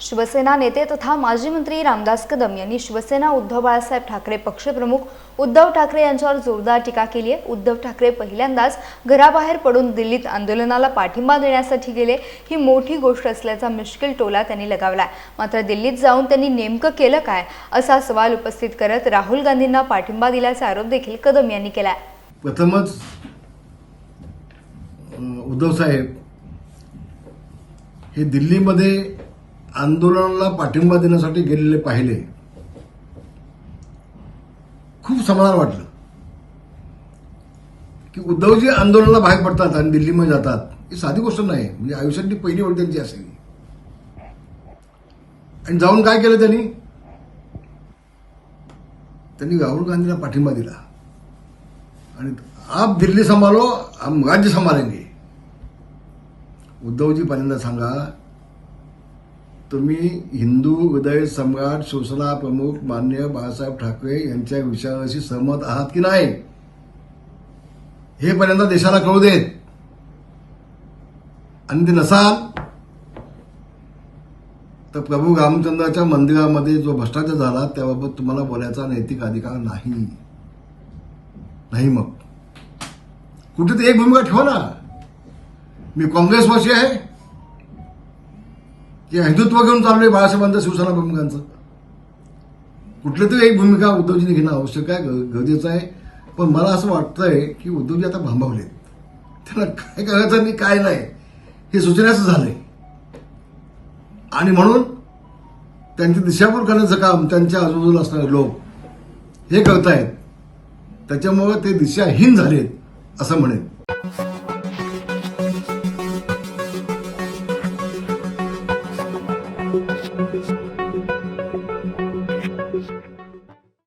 शिवसेना नेते तथा माजी मंत्री रामदास कदम यांनी शिवसेना उद्धव बाळासाहेब ठाकरे पक्षप्रमुख उद्धव ठाकरे यांच्यावर जोरदार टीका केली आहे। उद्धव ठाकरे पहिल्यांदाच घराबाहेर पडून दिल्लीत आंदोलनाला पाठिंबा देण्यासाठी गेले, ही मोठी गोष्ट असल्याचा मिश्किल टोला त्यांनी लगावलाय। मात्र दिल्लीत जाऊन त्यांनी नेमकं केलं काय असा सवाल उपस्थित करत राहुल गांधींना पाठिंबा दिल्याचा आरोप देखील कदम यांनी केलाय। प्रथमच उद्धव साहेब हे दिल्लीमध्ये आंदोलनाला पाठिंबा देण्यासाठी गेलेले पाहिले, खूप समाधान वाटलं की उद्धवजी आंदोलनाला बाहेर पडतात आणि दिल्लीमध्ये जातात, ही साधी गोष्ट नाही। म्हणजे आयुष्यातली पहिली वेळ त्यांची असेल। आणि जाऊन काय केलं त्यांनी राहुल गांधीला पाठिंबा दिला आणि आप दिल्ली संभालो हम राज्य संभालेंगे। उद्धवजी पहिल्यांदा सांगा, तुम्ही हिंदू हृदय सम्राट शिवसेना प्रमुख माननीय बाळासाहेब ठाकरे यांच्या विचाराशी सहमत आहात की नाही, हे पहिल्यांदा देशाला कळू देत। आणि ते नसाल तर प्रभू रामचंद्राच्या मंदिरामध्ये जो भ्रष्टाचार झाला त्याबाबत तुम्हाला बोलायचा नैतिक अधिकार नाही। मग कुठेतरी एक भूमिका ठेवा ना। मी काँग्रेसवासी आहे की हिंदुत्व घेऊन चाललोय बाळासाहेबांचं शिवसेना प्रमुखांचं, कुठली तरी एक भूमिका उद्धवजीने घेणं आवश्यक आहे, गरजेचं आहे। पण मला असं वाटतंय की उद्धवजी आता भांबावलेत, त्यांना काय करायचं आणि काय नाही हे सुचण्याचं झालंय। आणि म्हणून त्यांची दिशाभूल करण्याचं काम त्यांच्या आजूबाजूला असणारे लोक हे करतायत, त्याच्यामुळे ते दिशाहीन झालेत असं म्हणेन।